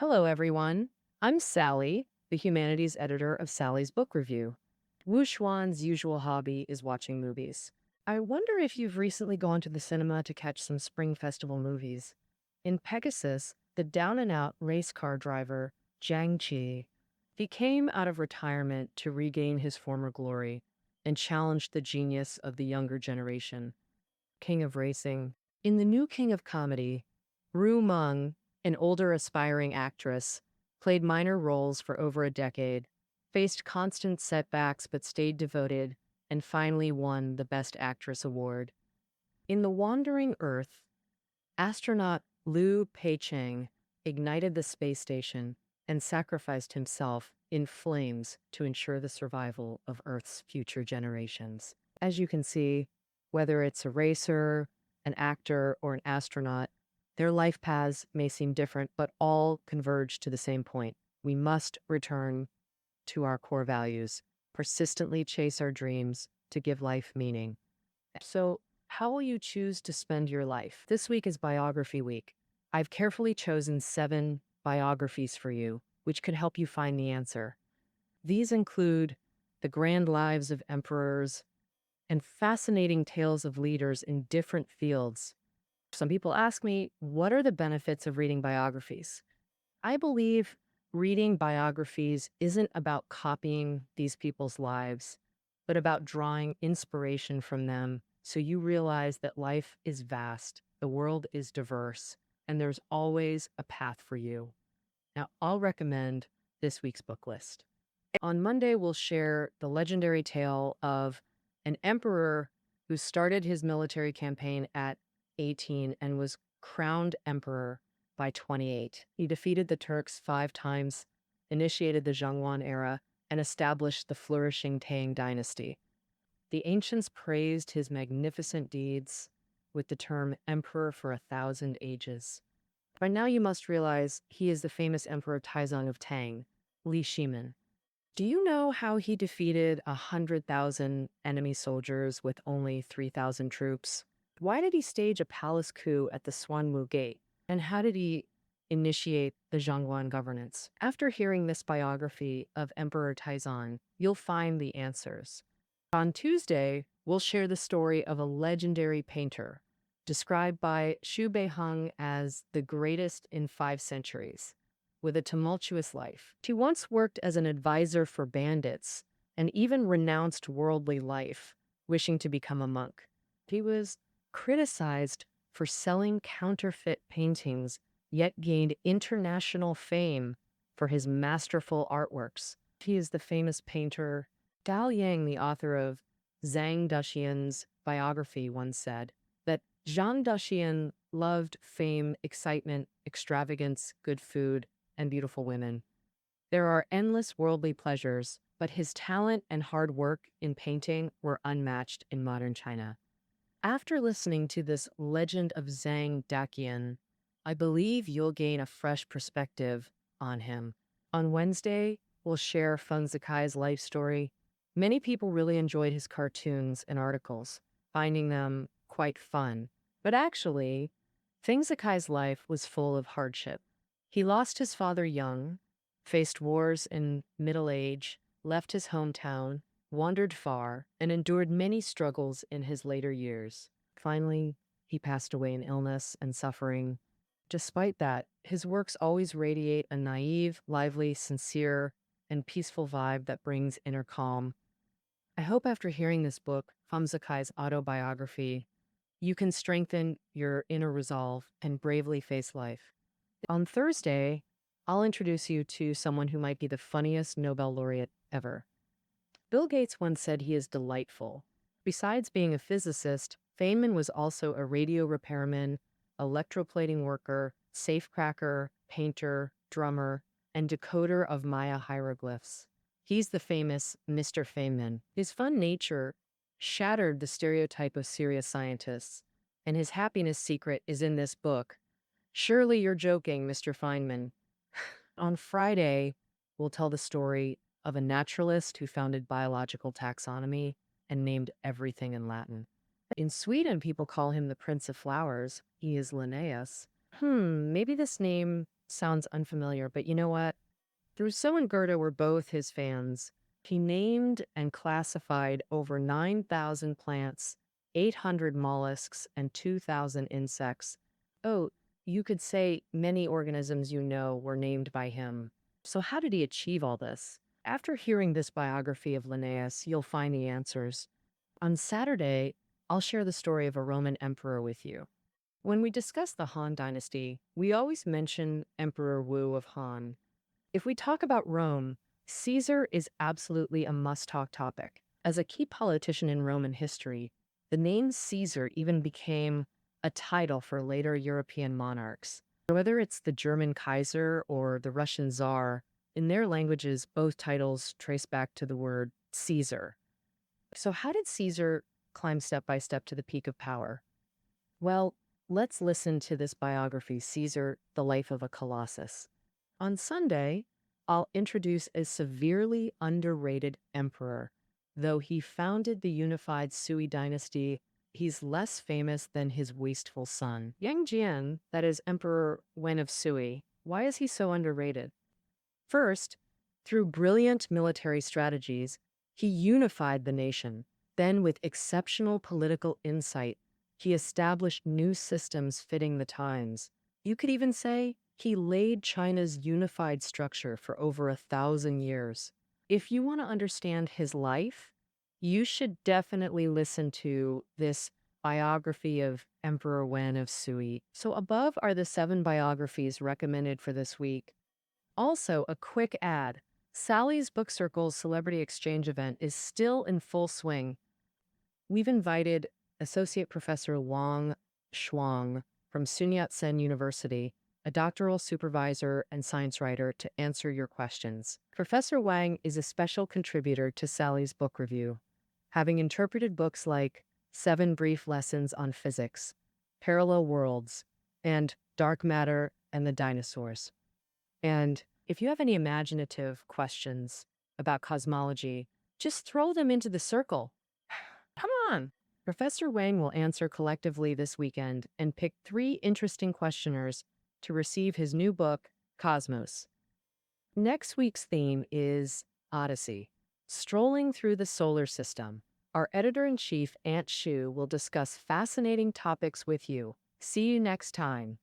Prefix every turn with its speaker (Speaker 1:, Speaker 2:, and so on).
Speaker 1: Hello, everyone. I'm Sally, the humanities editor of Sally's Book Review. Wu Xuan's usual hobby is watching movies. I wonder if you've recently gone to the cinema to catch some Spring Festival movies. In Pegasus, the down-and-out race car driver, Jiang Qi, he came out of retirement to regain his former glory and challenged the genius of the younger generation. King of Racing. In the new King of Comedy, Ru Meng, an older aspiring actress, played minor roles for over a decade, faced constant setbacks but stayed devoted, and finally won the Best Actress award. In The Wandering Earth, astronaut Liu Peicheng ignited the space station and sacrificed himself in flames to ensure the survival of Earth's future generations. As you can see, whether it's a racer, an actor, or an astronaut, their life paths may seem different, but all converge to the same point. We must return to our core values, persistently chase our dreams to give life meaning. So, how will you choose to spend your life? This week is Biography Week. I've carefully chosen 7 biographies for you, which could help you find the answer. These include the grand lives of emperors and fascinating tales of leaders in different fields. Some people ask me, what are the benefits of reading biographies? I believe reading biographies isn't about copying these people's lives, but about drawing inspiration from them so you realize that life is vast, the world is diverse, and there's always a path for you. Now, I'll recommend this week's book list. On Monday, we'll share the legendary tale of an emperor who started his military campaign at 18 and was crowned emperor by 28. He defeated the Turks 5 times, initiated the Zhonghuan era, and established the flourishing Tang dynasty. The ancients praised his magnificent deeds with the term emperor for 1,000 ages. By now you must realize he is the famous Emperor Taizong of Tang, Li Shimin. Do you know how he defeated 100,000 enemy soldiers with only 3,000 troops? Why did he stage a palace coup at the Xuanwu Gate? And how did he initiate the Zhonghuan governance? After hearing this biography of Emperor Taizong, you'll find the answers. On Tuesday, we'll share the story of a legendary painter, described by Xu Beiheng as the greatest in 5 centuries, with a tumultuous life. He once worked as an advisor for bandits and even renounced worldly life, wishing to become a monk. He was criticized for selling counterfeit paintings, yet gained international fame for his masterful artworks. He is the famous painter Dao Yang, the author of Zhang Duxian's biography, once said that Zhang Duxian loved fame, excitement, extravagance, good food, and beautiful women. There are endless worldly pleasures, but his talent and hard work in painting were unmatched in modern China. After listening to this legend of Zhang Daqian, I believe you'll gain a fresh perspective on him. On Wednesday, we'll share Feng Zikai's life story. Many people really enjoyed his cartoons and articles, finding them quite fun. But actually, Feng Zikai's life was full of hardship. He lost his father young, faced wars in middle age, left his hometown, wandered far, and endured many struggles in his later years. Finally, he passed away in illness and suffering. Despite that, his works always radiate a naive, lively, sincere, and peaceful vibe that brings inner calm. I hope after hearing this book, Feng Zikai's autobiography, you can strengthen your inner resolve and bravely face life. On Thursday, I'll introduce you to someone who might be the funniest Nobel laureate ever. Bill Gates once said he is delightful. Besides being a physicist, Feynman was also a radio repairman, electroplating worker, safecracker, painter, drummer, and decoder of Maya hieroglyphs. He's the famous Mr. Feynman. His fun nature shattered the stereotype of serious scientists, and his happiness secret is in this book. Surely you're joking, Mr. Feynman. On Friday, we'll tell the story of a naturalist who founded biological taxonomy and named everything in Latin. In Sweden, people call him the Prince of Flowers. He is Linnaeus. Maybe this name Sounds unfamiliar, but you know what? Rousseau and Goethe were both his fans. He named and classified over 9,000 plants, 800 mollusks, and 2,000 insects. Oh, you could say many organisms you know were named by him. So, how did he achieve all this? After hearing this biography of Linnaeus, you'll find the answers. On Saturday, I'll share the story of a Roman emperor with you. When we discuss the Han Dynasty, we always mention Emperor Wu of Han. If we talk about Rome, Caesar is absolutely a must talk topic. As a key politician in Roman history, the name Caesar even became a title for later European monarchs. Whether it's the German Kaiser or the Russian Tsar, in their languages, both titles trace back to the word Caesar. So, how did Caesar climb step by step to the peak of power? Well, let's listen to this biography, Caesar, The Life of a Colossus. On Sunday, I'll introduce a severely underrated emperor. Though he founded the unified Sui dynasty, he's less famous than his wasteful son. Yang Jian, that is Emperor Wen of Sui. Why is he so underrated? First, through brilliant military strategies, he unified the nation. Then, with exceptional political insight, he established new systems fitting the times. You could even say he laid China's unified structure for over 1,000 years. If you want to understand his life, you should definitely listen to this biography of Emperor Wen of Sui. So above are the 7 biographies recommended for this week. Also, a quick ad. Sally's Book Circle's Celebrity Exchange event is still in full swing. We've invited Associate Professor Wang Shuang from Sun Yat-sen University, a doctoral supervisor and science writer, to answer your questions. Professor Wang is a special contributor to Sally's Book Review, having interpreted books like 7 Brief Lessons on Physics, Parallel Worlds, and Dark Matter and the Dinosaurs. And if you have any imaginative questions about cosmology, just throw them into the circle. Come on! Professor Wang will answer collectively this weekend and pick 3 interesting questioners to receive his new book, Cosmos. Next week's theme is Odyssey, strolling through the solar system. Our editor-in-chief, Aunt Shu, will discuss fascinating topics with you. See you next time.